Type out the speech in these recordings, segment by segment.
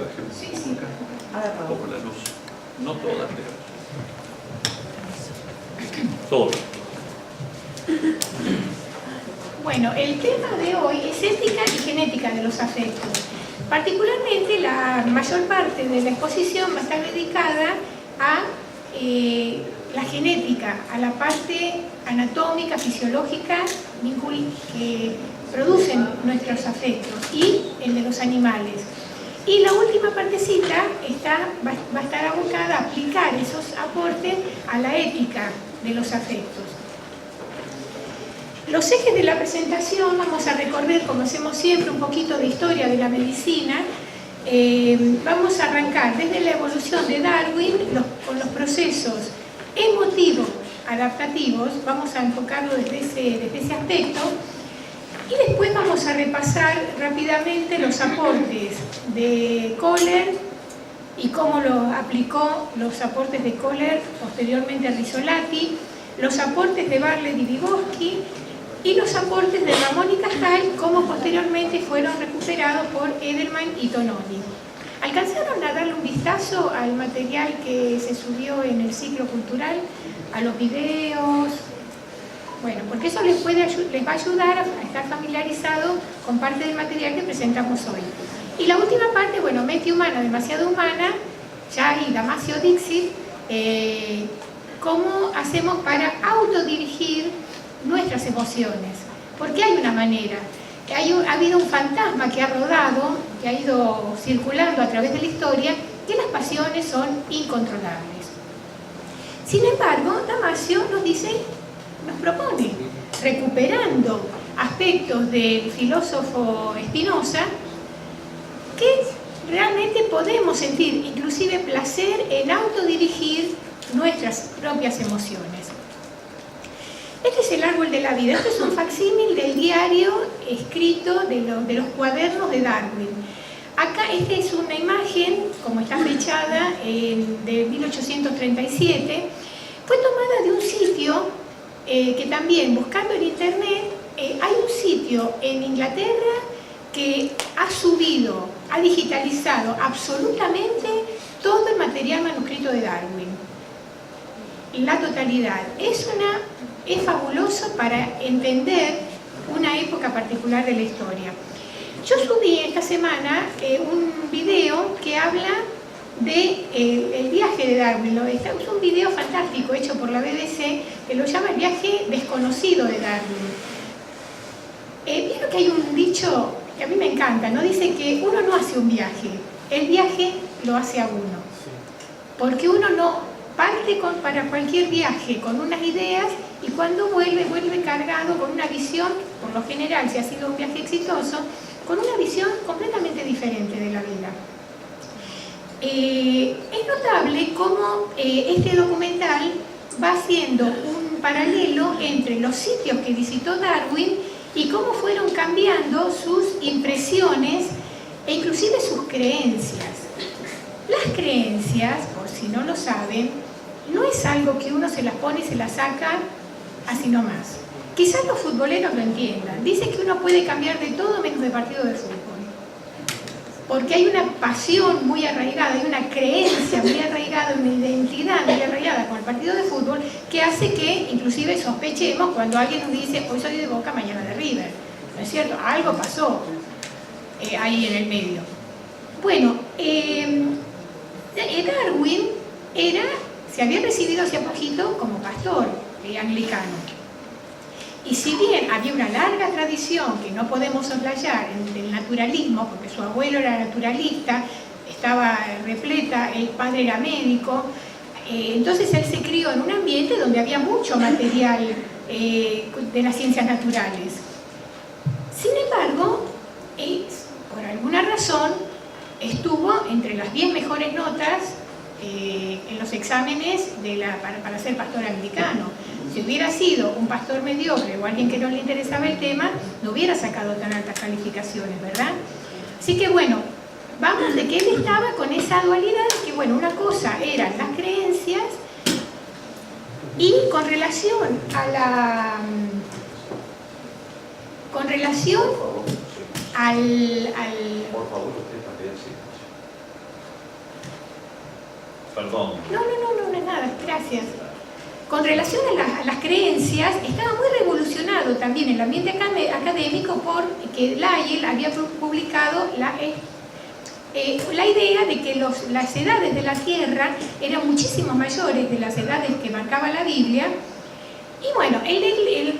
ejemplo. Sí, sí. Acá, A ver, Raúl. como la luz. No todas, digamos. Todas. Bueno, el tema de hoy es ética y genética de los afectos. Particularmente la mayor parte de la exposición va a estar dedicada a la genética, a la parte anatómica, fisiológica que producen nuestros afectos y el de los animales. Y la última partecita va a estar abocada a aplicar esos aportes a la ética de los afectos. Los ejes de la presentación vamos a recorrer, como hacemos siempre, un poquito de historia de la medicina. Vamos a arrancar desde la evolución de Darwin con los procesos emotivos adaptativos, vamos a enfocarlo desde ese aspecto, y después vamos a repasar rápidamente los aportes de Kohler y cómo lo aplicó los aportes de Kohler posteriormente a Rizzolatti, los aportes de Bartlett y Vygotsky, y los aportes de Ramón y Castal, como posteriormente fueron recuperados por Edelman y Tononi. ¿Alcanzaron a darle un vistazo al material que se subió en el ciclo cultural? ¿A los videos? Bueno, porque eso les va a ayudar a estar familiarizados con parte del material que presentamos hoy. Y la última parte, bueno, mente humana, demasiado humana, ya ahí Damasio Dixit, cómo hacemos para autodirigir nuestras emociones, porque hay una manera, ha habido un fantasma que ha rodado, que ha ido circulando a través de la historia, que las pasiones son incontrolables. Sin embargo, Damasio nos propone, recuperando aspectos del filósofo Spinoza, que realmente podemos sentir inclusive placer en autodirigir nuestras propias emociones. Este es el árbol de la vida. Este es un facsímil del diario escrito de los cuadernos de Darwin. Acá esta es una imagen, como está fechada, de 1837. Fue tomada de un sitio que también, buscando en internet, hay un sitio en Inglaterra que ha digitalizado absolutamente todo el material manuscrito de Darwin. La totalidad. Es fabuloso para entender una época particular de la historia. Yo subí esta semana un video que habla del viaje de Darwin. Es un video fantástico hecho por la BBC que lo llama el viaje desconocido de Darwin. Vieron que hay un dicho que a mí me encanta, ¿no? Dice que uno no hace un viaje, el viaje lo hace a uno. Porque uno no parte para cualquier viaje con unas ideas y cuando vuelve cargado con una visión, por lo general, si ha sido un viaje exitoso, con una visión completamente diferente de la vida. Es notable cómo este documental va haciendo un paralelo entre los sitios que visitó Darwin y cómo fueron cambiando sus impresiones e inclusive sus creencias. Las creencias, por si no lo saben, no es algo que uno se las pone y se las saca así nomás. Quizás los futboleros lo entiendan. Dice que uno puede cambiar de todo menos de partido de fútbol. Porque hay una pasión muy arraigada, hay una creencia muy arraigada, una identidad muy arraigada con el partido de fútbol que hace que inclusive sospechemos cuando alguien nos dice hoy soy de Boca, mañana de River. ¿No es cierto? Algo pasó ahí en el medio. Bueno, Darwin se había recibido hace poquito como pastor anglicano. Y si bien había una larga tradición que no podemos soslayar del naturalismo, porque su abuelo era naturalista, estaba repleta, el padre era médico, entonces él se crió en un ambiente donde había mucho material de las ciencias naturales. Sin embargo, por alguna razón, estuvo entre las 10 mejores notas en los exámenes para ser pastor anglicano. Si hubiera sido un pastor mediocre o alguien que no le interesaba el tema, no hubiera sacado tan altas calificaciones, ¿verdad? Así que bueno, vamos de que él estaba con esa dualidad, que bueno, una cosa eran las creencias y con relación Por favor, usted también, sí. Perdón. No es nada, gracias. Con relación a las creencias, estaba muy revolucionado también el ambiente académico porque Lyell había publicado la idea de que las edades de la Tierra eran muchísimo mayores de las edades que marcaba la Biblia. Y bueno,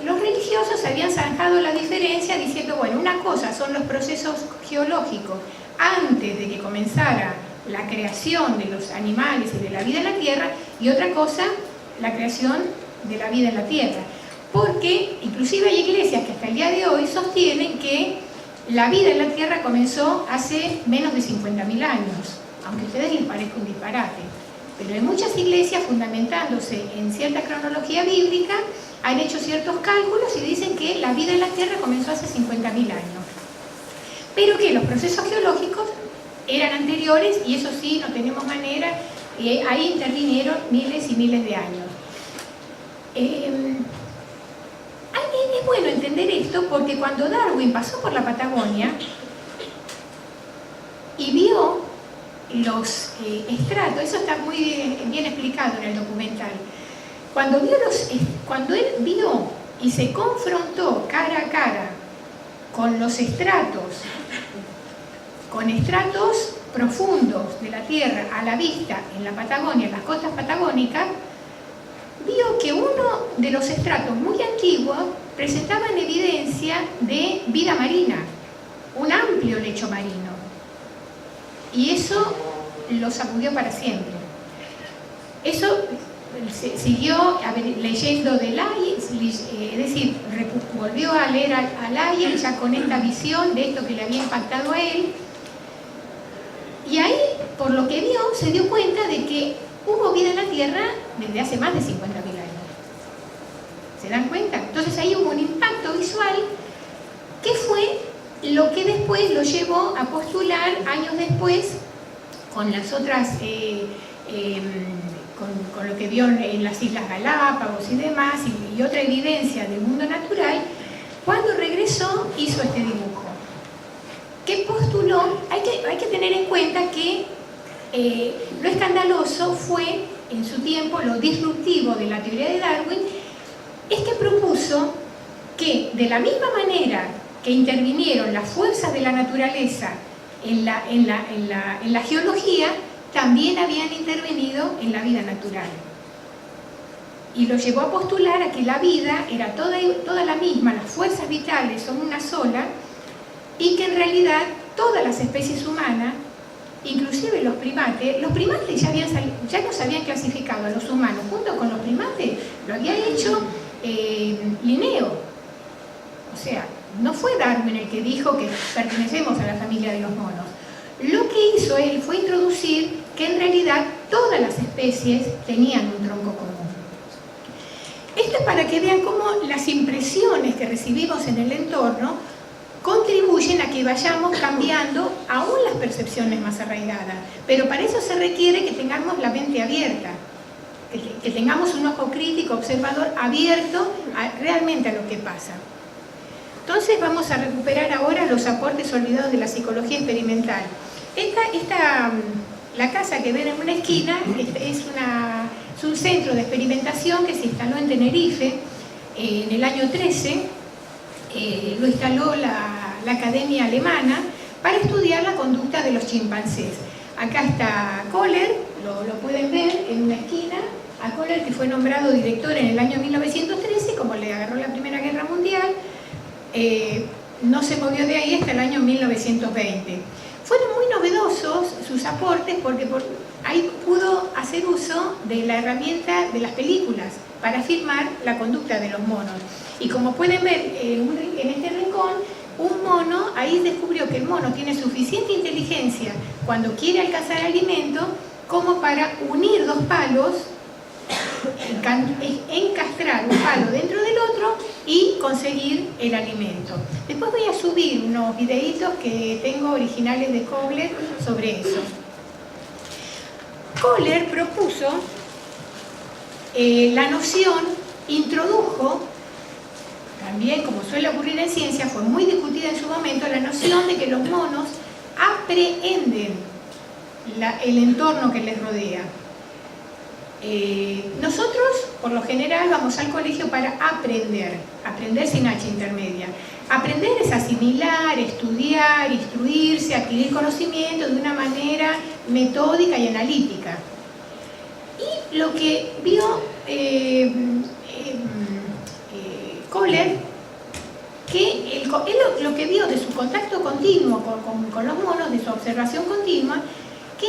los religiosos habían zanjado la diferencia diciendo, bueno, una cosa son los procesos geológicos antes de que comenzara la creación de los animales y de la vida en la Tierra, y otra cosa, la creación de la vida en la Tierra. Porque inclusive hay iglesias que hasta el día de hoy sostienen que la vida en la Tierra comenzó hace menos de 50.000 años, aunque a ustedes les parezca un disparate. Pero en muchas iglesias, fundamentándose en cierta cronología bíblica, han hecho ciertos cálculos y dicen que la vida en la Tierra comenzó hace 50.000 años. Pero que los procesos geológicos eran anteriores, y eso sí, no tenemos manera, y ahí intervinieron miles y miles de años. Es bueno entender esto porque cuando Darwin pasó por la Patagonia y vio los estratos, eso está muy bien explicado en el documental, cuando él vio y se confrontó cara a cara con los estratos, con estratos profundos de la Tierra a la vista en la Patagonia, en las costas patagónicas, vio que uno de los estratos muy antiguos presentaban evidencia de vida marina, un amplio lecho marino. Y eso lo sacudió para siempre. Eso siguió leyendo de Lyell, es decir, volvió a leer a Lyell ya con esta visión de esto que le había impactado a él. Y ahí, por lo que vio, se dio cuenta de que hubo vida en la Tierra desde hace más de 50.000 años. ¿Se dan cuenta? Entonces ahí hubo un impacto visual que fue lo que después lo llevó a postular, años después, con las otras, con lo que vio en las Islas Galápagos y demás, y otra evidencia del mundo natural, cuando regresó hizo este dibujo. ¿Qué postuló? Hay que tener en cuenta que lo escandaloso fue, en su tiempo, lo disruptivo de la teoría de Darwin, es que propuso que de la misma manera que intervinieron las fuerzas de la naturaleza en la geología, también habían intervenido en la vida natural. Y lo llevó a postular a que la vida era toda la misma, las fuerzas vitales son una sola, y que en realidad todas las especies humanas, inclusive los primates ya nos habían clasificado a los humanos junto con los primates, lo había hecho Linneo. O sea, no fue Darwin el que dijo que pertenecemos a la familia de los monos. Lo que hizo él fue introducir que en realidad todas las especies tenían un tronco común. Esto es para que vean cómo las impresiones que recibimos en el entorno contribuyen a que vayamos cambiando aún las percepciones más arraigadas. Pero para eso se requiere que tengamos la mente abierta, que tengamos un ojo crítico, observador, abierto realmente a lo que pasa. Entonces vamos a recuperar ahora los aportes olvidados de la psicología experimental. La casa que ven en una esquina es un centro de experimentación que se instaló en Tenerife en el año 13. Lo instaló la Academia Alemana para estudiar la conducta de los chimpancés. Acá está Kohler, lo pueden ver en una esquina, a Kohler, que fue nombrado director en el año 1913, como le agarró la Primera Guerra Mundial. No se movió de ahí hasta el año 1920. Fueron muy novedosos sus aportes porque ahí pudo hacer uso de la herramienta de las películas para filmar la conducta de los monos. Y como pueden ver en este rincón, un mono, ahí descubrió que el mono tiene suficiente inteligencia cuando quiere alcanzar alimento como para unir dos palos, encastrar un palo dentro del otro y conseguir el alimento. Después voy a subir unos videitos que tengo originales de Kohler sobre eso. Kohler propuso la noción, introdujo, también como suele ocurrir en ciencia, fue muy discutida en su momento, la noción de que los monos aprehenden el entorno que les rodea. nosotros, por lo general, vamos al colegio para aprender sin H intermedia. Aprender es asimilar, estudiar, instruirse, adquirir conocimiento de una manera metódica y analítica. Y lo que vio Kohler, que él lo que vio de su contacto continuo con los monos, de su observación continua, que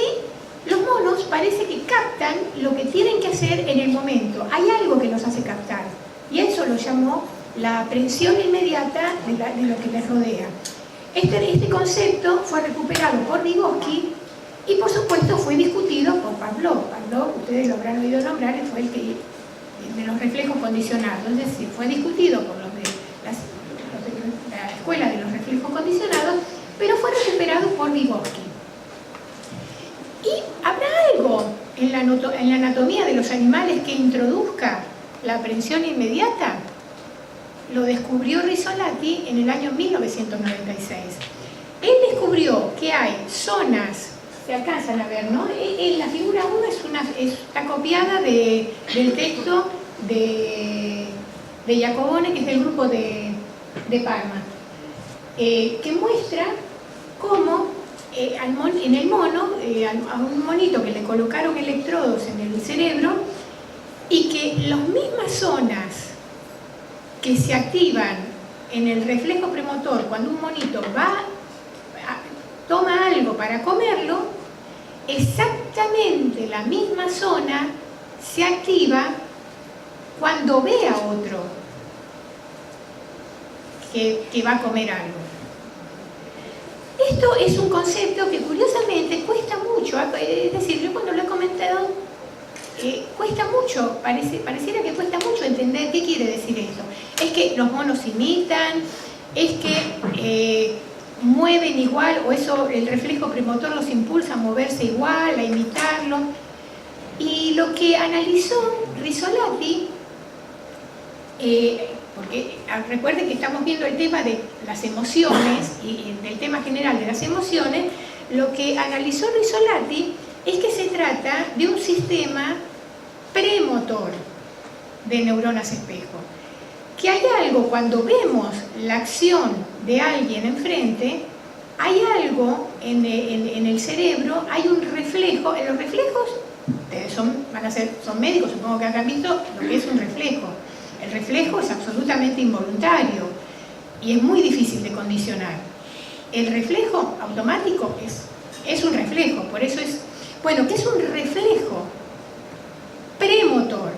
los monos parece que captan lo que tienen que hacer en el momento. Hay algo que los hace captar. Y eso lo llamó la aprehensión inmediata de lo que les rodea. Este concepto fue recuperado por Vygotsky y, por supuesto, fue discutido por Pavlov. Pavlov, ustedes lo habrán oído nombrar, fue el que de los reflejos condicionados. Es decir, fue discutido por los de la escuela de los reflejos condicionados, pero fue recuperado por Vygotsky. ¿Y habrá algo en la anatomía de los animales que introduzca la aprehensión inmediata? Lo descubrió Rizzolatti en el año 1996. Él descubrió que hay zonas, se alcanzan a ver, ¿no? En la figura 1 está copiada del texto de Jacobone, que es del grupo de Parma, que muestra cómo en el mono, a un monito que le colocaron electrodos en el cerebro y que las mismas zonas que se activan en el reflejo premotor cuando un monito toma algo para comerlo, exactamente la misma zona se activa cuando ve a otro que va a comer algo. Esto es un concepto que curiosamente cuesta mucho, es decir, yo cuando lo he comentado, cuesta mucho, pareciera que cuesta mucho entender qué quiere decir esto. Es que los monos imitan, es que mueven igual, o eso, el reflejo premotor los impulsa a moverse igual, a imitarlo. Y lo que analizó Rizzolatti, porque recuerden que estamos viendo el tema de las emociones y del tema general de las emociones, lo que analizó Rizzolatti es que se trata de un sistema premotor de neuronas espejo. Que hay algo, cuando vemos la acción de alguien enfrente, hay algo en el cerebro, hay un reflejo. En los reflejos, ustedes son médicos, supongo que han visto lo que es un reflejo. El reflejo es absolutamente involuntario y es muy difícil de condicionar. El reflejo automático es un reflejo, por eso es... Bueno, ¿qué es un reflejo premotor?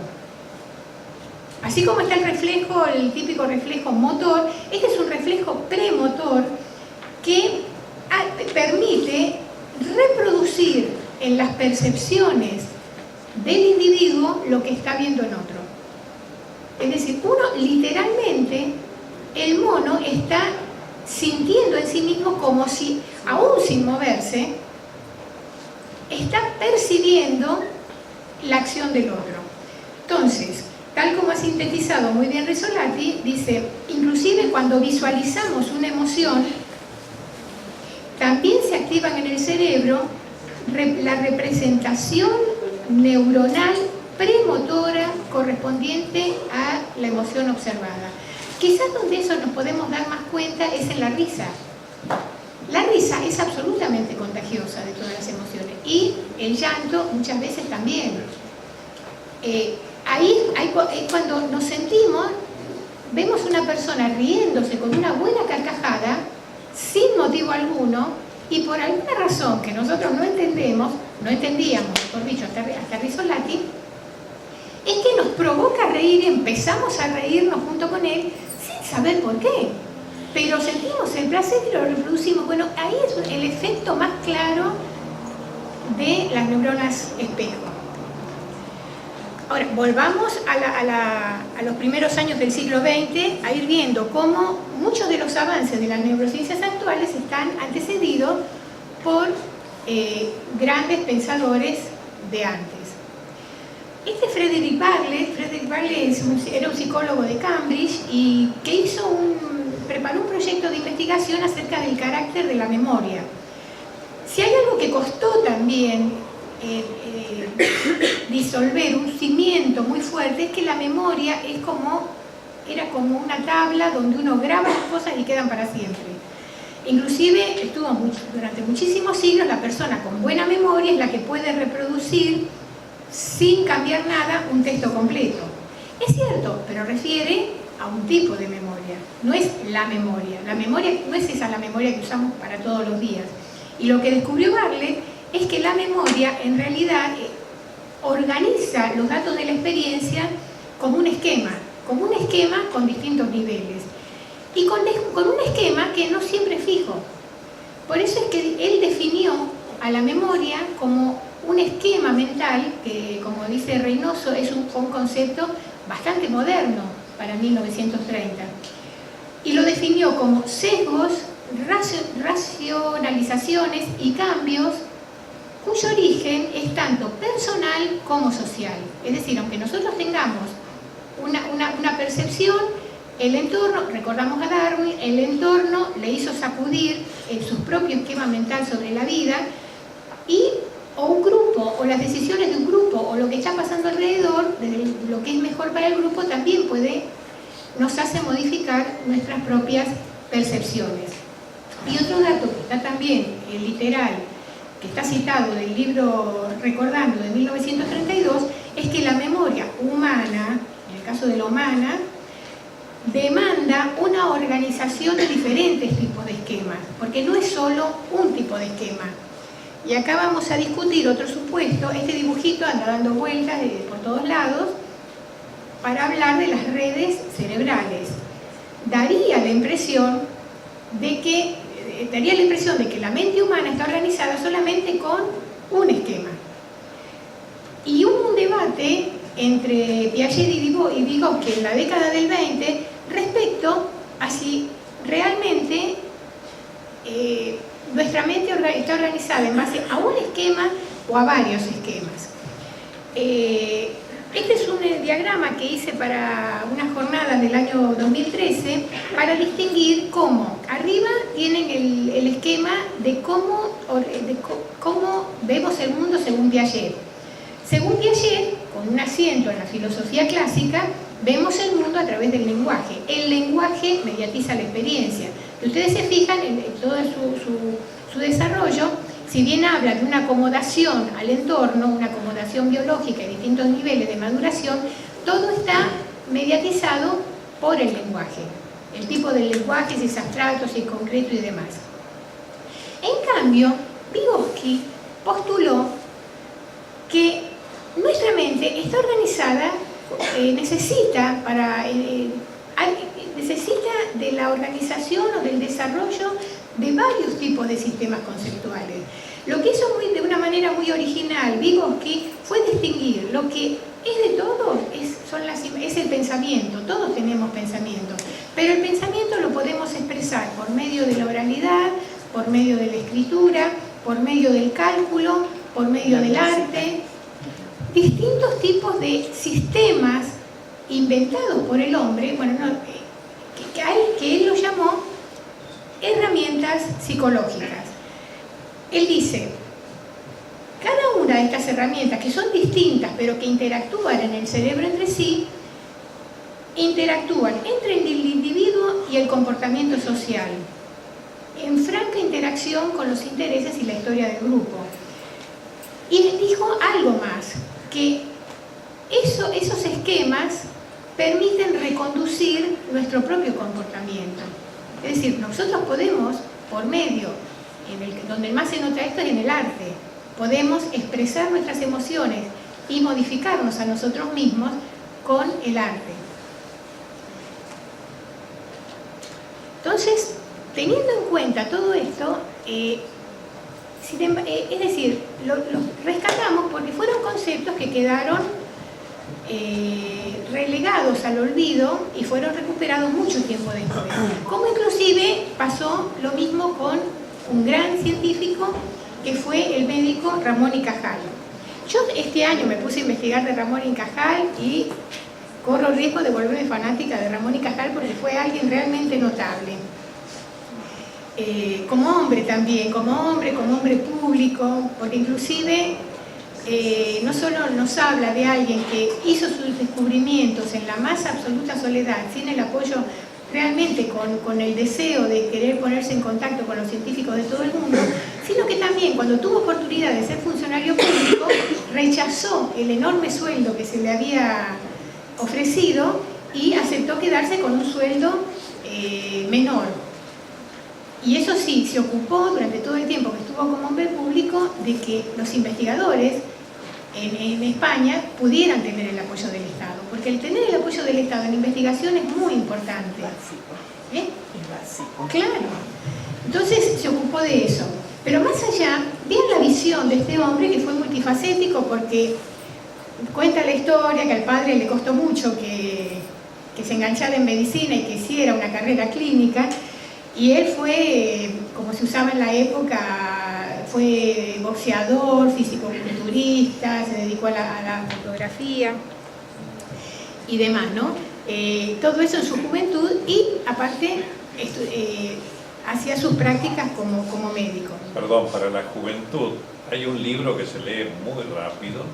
Así como está el reflejo, el típico reflejo motor, este es un reflejo premotor que permite reproducir en las percepciones del individuo lo que está viendo en otro. Es decir, uno literalmente, el mono está sintiendo en sí mismo como si, aún sin moverse, está percibiendo la acción del otro. Entonces, tal como ha sintetizado muy bien Rizzolatti, dice, inclusive cuando visualizamos una emoción, también se activan en el cerebro la representación neuronal premotora correspondiente a la emoción observada. Quizás donde eso nos podemos dar más cuenta es en la risa. La risa es absolutamente contagiosa de todas las emociones y el llanto muchas veces también. Cuando nos sentimos, vemos una persona riéndose con una buena carcajada sin motivo alguno y por alguna razón que nosotros no entendíamos, mejor dicho, hasta Rizzolatti, es que nos provoca reír y empezamos a reírnos junto con él sin saber por qué. Pero sentimos el placer y lo reproducimos. Bueno, ahí es el efecto más claro de las neuronas espejo. Ahora, volvamos a los primeros años del siglo XX a ir viendo cómo muchos de los avances de las neurociencias actuales están antecedidos por grandes pensadores de antes. Frederick Bagley era un psicólogo de Cambridge y que preparó un proyecto de investigación acerca del carácter de la memoria. Si hay algo que costó también disolver un cimiento muy fuerte, es que la memoria era como una tabla donde uno graba las cosas y quedan para siempre. Inclusive estuvo durante muchísimos siglos, la persona con buena memoria es la que puede reproducir sin cambiar nada un texto completo. Es cierto, pero refiere a un tipo de memoria, no es la memoria. La memoria no es esa la memoria que usamos para todos los días. Y lo que descubrió Bartlett es que la memoria en realidad organiza los datos de la experiencia como un esquema con distintos niveles. Y con un esquema que no siempre es fijo. Por eso es que él definió a la memoria como un esquema mental, que como dice Reynoso, es un concepto bastante moderno para 1930. Y lo definió como sesgos, racionalizaciones y cambios cuyo origen es tanto personal como social. Es decir, aunque nosotros tengamos una percepción, el entorno, recordamos a Darwin, el entorno le hizo sacudir su propio esquema mental sobre la vida o un grupo, o las decisiones de un grupo, o lo que está pasando alrededor, lo que es mejor para el grupo, también nos hace modificar nuestras propias percepciones. Y otro dato que está también literal, que está citado del libro Recordando de 1932, es que la memoria humana, en el caso de la humana, demanda una organización de diferentes tipos de esquemas, porque no es solo un tipo de esquema. Y acá vamos a discutir otro supuesto. Este dibujito anda dando vueltas por todos lados para hablar de las redes cerebrales. Daría la impresión de que la mente humana está organizada solamente con un esquema. Y hubo un debate entre Piaget y Vygotsky en la década del 20 respecto a si realmente nuestra mente está organizada en base a un esquema o a varios esquemas. Este es un diagrama que hice para unas jornadas del año 2013 para distinguir cómo arriba tienen el esquema de cómo vemos el mundo según Piaget. Según Piaget, con un asiento en la filosofía clásica, vemos el mundo a través del lenguaje. El lenguaje mediatiza la experiencia. Si ustedes se fijan en todo su desarrollo, si bien habla de una acomodación al entorno, una acomodación biológica y distintos niveles de maduración, todo está mediatizado por el lenguaje. El tipo del lenguaje, si es abstracto, si es concreto y demás. En cambio, Vygotsky postuló que nuestra mente está organizada, necesita de la organización o del desarrollo de varios tipos de sistemas conceptuales. Lo que hizo de una manera muy original Vygotsky fue distinguir lo que es de todo, es el pensamiento. Todos tenemos pensamiento, pero el pensamiento lo podemos expresar por medio de la oralidad, por medio de la escritura, por medio del cálculo, por medio del arte. Distintos tipos de sistemas inventados por el hombre, que él lo llamó herramientas psicológicas. Él dice, cada una de estas herramientas, que son distintas pero que interactúan en el cerebro entre sí, interactúan entre el individuo y el comportamiento social, en franca interacción con los intereses y la historia del grupo. Y dijo algo más, que esos esquemas permiten reconducir nuestro propio comportamiento. Es decir, nosotros podemos, por medio, donde más se nota esto es en el arte, podemos expresar nuestras emociones y modificarnos a nosotros mismos con el arte. Entonces, teniendo en cuenta todo esto, es decir, los rescatamos porque fueron conceptos que quedaron relegados al olvido y fueron recuperados mucho tiempo después. Como inclusive pasó lo mismo con un gran científico que fue el médico Ramón y Cajal. Yo este año me puse a investigar de Ramón y Cajal y corro el riesgo de volverme fanática de Ramón y Cajal porque fue alguien realmente notable. Como hombre también, como hombre público, porque inclusive no solo nos habla de alguien que hizo sus descubrimientos en la más absoluta soledad, sin el apoyo realmente con el deseo de querer ponerse en contacto con los científicos de todo el mundo, sino que también cuando tuvo oportunidad de ser funcionario público, rechazó el enorme sueldo que se le había ofrecido y aceptó quedarse con un sueldo menor. Y eso sí, se ocupó durante todo el tiempo que estuvo como hombre público de que los investigadores en España pudieran tener el apoyo del Estado, porque el tener el apoyo del Estado en investigación es muy importante. ¿Eh? Es básico. Claro. Entonces se ocupó de eso. Pero más allá, vean la visión de este hombre que fue multifacético, porque cuenta la historia que al padre le costó mucho que se enganchara en medicina y que hiciera una carrera clínica, y él fue, como se usaba en la época, fue boxeador, fisicoculturista, se dedicó a la fotografía y demás, ¿no? Todo eso en su juventud, y aparte hacía sus prácticas como médico. Perdón, para la juventud hay un libro que se lee muy rápido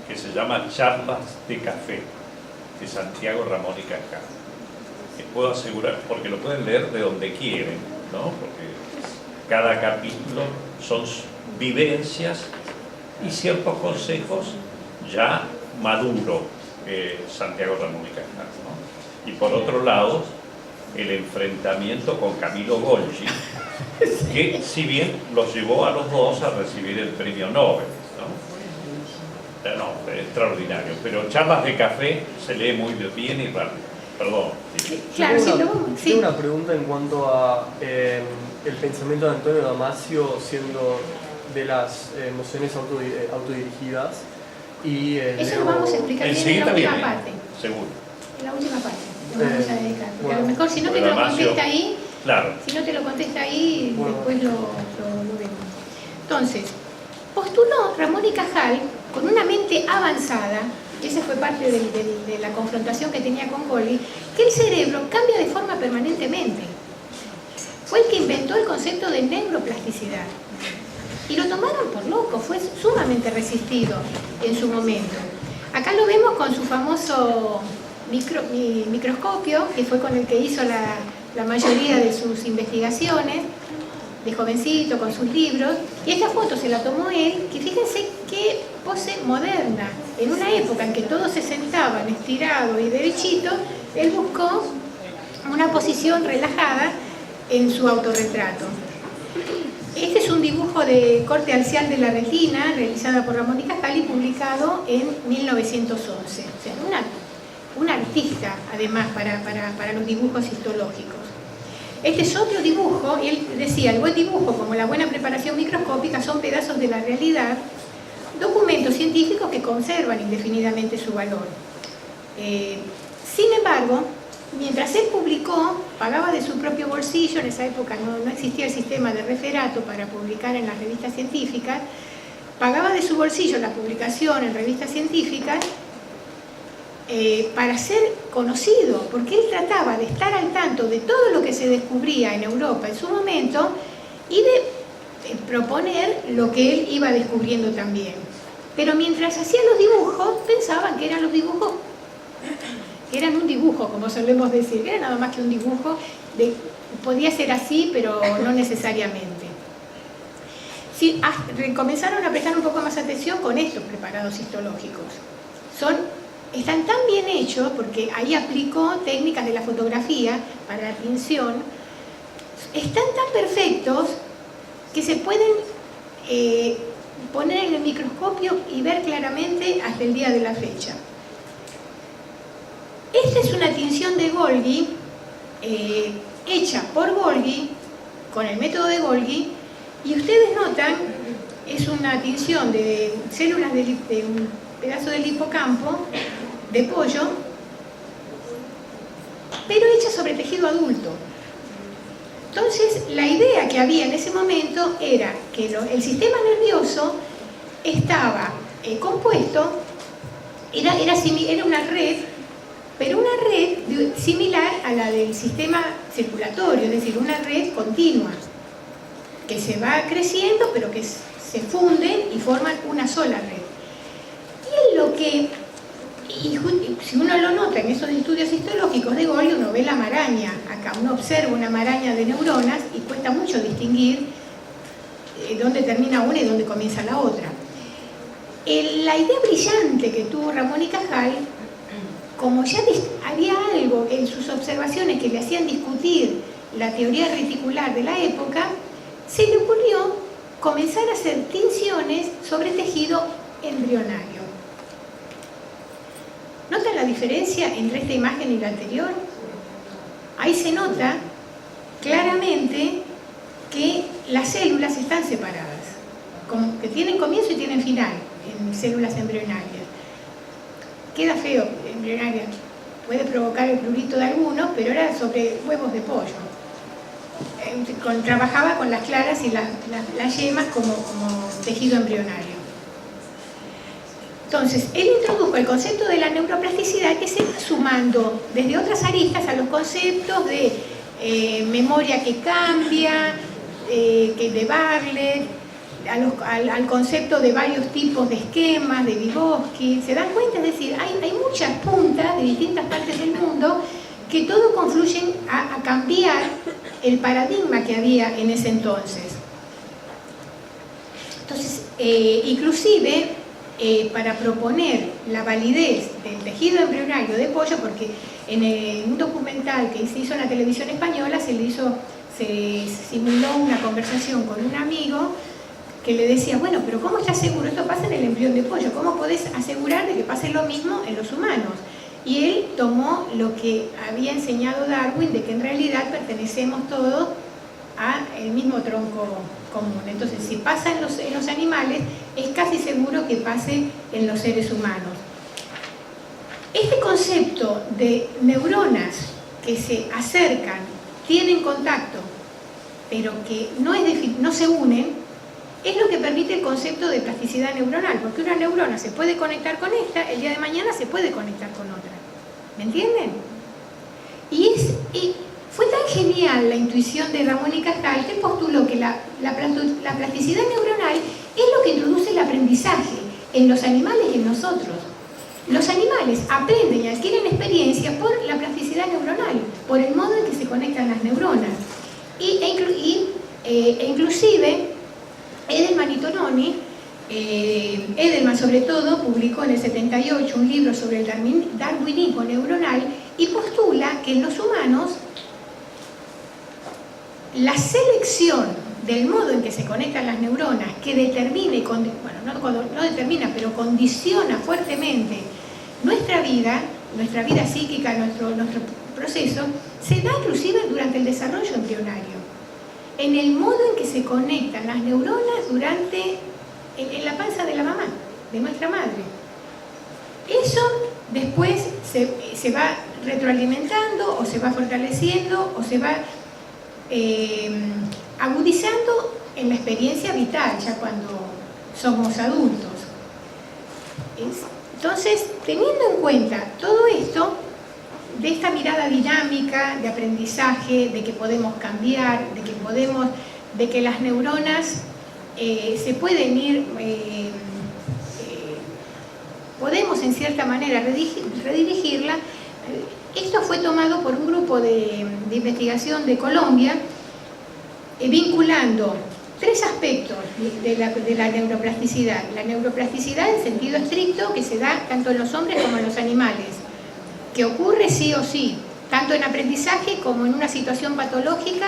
que se llama Charlas de Café, de Santiago Ramón y Cajal. Les puedo asegurar, porque lo pueden leer de donde quieren, ¿no? Porque cada capítulo son vivencias y ciertos consejos ya maduro, Santiago Ramón y Cajal, ¿no? Y por otro lado, el enfrentamiento con Camilo Golgi, que si bien los llevó a los dos a recibir el premio Nobel, ¿no? No, extraordinario, pero Charlas de Café se lee muy bien y rápido. Perdón. Sí. Claro, tengo una pregunta en cuanto a el pensamiento de Antonio Damasio siendo de las emociones autodirigidas. Y eso lo vamos a explicar bien en la última parte. Seguro. En la última parte lo vamos a dedicar. Porque bueno, a lo mejor si no te lo contesta ahí, claro. Si no te lo contesta ahí, bueno, después lo vemos. Entonces, postuló Ramón y Cajal con una mente avanzada, y esa fue parte de la confrontación que tenía con Golgi, que el cerebro cambia de forma permanentemente. Fue el que inventó el concepto de neuroplasticidad. Y lo tomaron por loco, fue sumamente resistido en su momento. Acá lo vemos con su famoso microscopio, que fue con el que hizo la mayoría de sus investigaciones, de jovencito, con sus libros, y esta foto se la tomó él, que fíjense qué pose moderna. En una época en que todos se sentaban estirados y derechitos, él buscó una posición relajada en su autorretrato. Este es un dibujo de corte axial de la retina, realizada por Ramón y Cajal y publicado en 1911. O sea, un artista, además, para los dibujos histológicos. Este es otro dibujo, y él decía, el buen dibujo como la buena preparación microscópica son pedazos de la realidad, documentos científicos que conservan indefinidamente su valor. Sin embargo, mientras él publicó, pagaba de su propio bolsillo, en esa época no existía el sistema de referato para publicar en las revistas científicas, pagaba de su bolsillo la publicación en revistas científicas para ser conocido, porque él trataba de estar al tanto de todo lo que se descubría en Europa en su momento y de proponer lo que él iba descubriendo también. Pero mientras hacía los dibujos, pensaban que eran los dibujos, que eran un dibujo, como solemos decir, que era nada más que un dibujo, podía ser así, pero no necesariamente. Sí, comenzaron a prestar un poco más atención con estos preparados histológicos. Están tan bien hechos, porque ahí aplicó técnicas de la fotografía para la tinción, están tan perfectos que se pueden poner en el microscopio y ver claramente hasta el día de la fecha. Esta es una tinción de Golgi, hecha por Golgi, con el método de Golgi, y ustedes notan, es una tinción de células de un pedazo del hipocampo, de pollo, pero hecha sobre tejido adulto. Entonces, la idea que había en ese momento era que el sistema nervioso estaba compuesto, era una red, pero una red similar a la del sistema circulatorio, es decir, una red continua, que se va creciendo, pero que se funden y forman una sola red. lo que, si uno lo nota en esos estudios histológicos de Golgi, uno ve la maraña, acá uno observa una maraña de neuronas y cuesta mucho distinguir dónde termina una y dónde comienza la otra. La idea brillante que tuvo Ramón y Cajal, como ya había algo en sus observaciones que le hacían discutir la teoría reticular de la época, se le ocurrió comenzar a hacer tinciones sobre tejido embrionario. ¿Notan la diferencia entre esta imagen y la anterior? Ahí se nota claramente que las células están separadas, como que tienen comienzo y tienen final en células embrionarias. Queda feo, embrionaria, puede provocar el prurito de algunos, pero era sobre huevos de pollo. Trabajaba con las claras y las yemas como tejido embrionario. Entonces, él introdujo el concepto de la neuroplasticidad, que se va sumando desde otras aristas a los conceptos de memoria que cambia, que de Bartlett, al concepto de varios tipos de esquemas, de Vygotsky. ¿Se dan cuenta? Es decir, hay muchas puntas de distintas partes del mundo que todo confluyen a cambiar el paradigma que había en ese entonces. Entonces, inclusive, para proponer la validez del tejido embrionario de pollo, porque en un documental que se hizo en la televisión española se simuló una conversación con un amigo que le decía, bueno, pero ¿cómo estás seguro? Esto pasa en el embrión de pollo, ¿cómo podés asegurar de que pase lo mismo en los humanos? Y él tomó lo que había enseñado Darwin, de que en realidad pertenecemos todos al mismo tronco común. Entonces, si pasa en los animales, es casi seguro que pase en los seres humanos. Este concepto de neuronas que se acercan, tienen contacto, pero que no se unen, es lo que permite el concepto de plasticidad neuronal, porque una neurona se puede conectar con esta, el día de mañana se puede conectar con otra. ¿Me entienden? Y fue tan genial la intuición de Ramón y Cajal que postuló que la plasticidad neuronal es lo que introduce el aprendizaje en los animales y en nosotros. Los animales aprenden y adquieren experiencia por la plasticidad neuronal, por el modo en que se conectan las neuronas. Inclusive, Edelman y Tononi, Edelman sobre todo, publicó en el 78 un libro sobre el darwinismo neuronal y postula que en los humanos la selección del modo en que se conectan las neuronas, que determina, no determina, pero condiciona fuertemente nuestra vida psíquica, nuestro proceso, se da inclusive durante el desarrollo embrionario, en el modo en que se conectan las neuronas en la panza de la mamá, de nuestra madre. Eso después se va retroalimentando, o se va fortaleciendo, o se va agudizando en la experiencia vital, ya cuando somos adultos. Entonces, teniendo en cuenta todo esto, de esta mirada dinámica de aprendizaje, de que podemos cambiar, de que las neuronas se pueden ir, podemos en cierta manera redirigirla. Esto fue tomado por un grupo de investigación de Colombia, vinculando tres aspectos de la neuroplasticidad. La neuroplasticidad en sentido estricto, que se da tanto en los hombres como en los animales, que ocurre sí o sí, tanto en aprendizaje como en una situación patológica.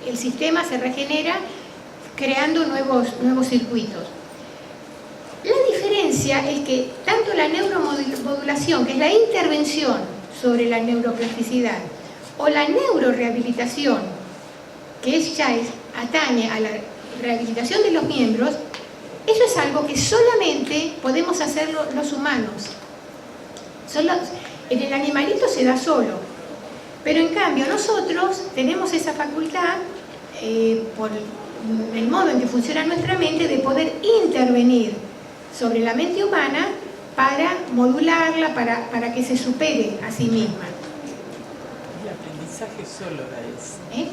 El sistema se regenera creando nuevos circuitos. La diferencia es que tanto la neuromodulación, que es la intervención sobre la neuroplasticidad, o la neurorehabilitación, que atañe a la rehabilitación de los miembros, eso es algo que solamente podemos hacerlo los humanos. En el animalito se da solo, pero en cambio nosotros tenemos esa facultad, por el modo en que funciona nuestra mente, de poder intervenir sobre la mente humana para modularla, para que se supere a sí misma. El aprendizaje solo es.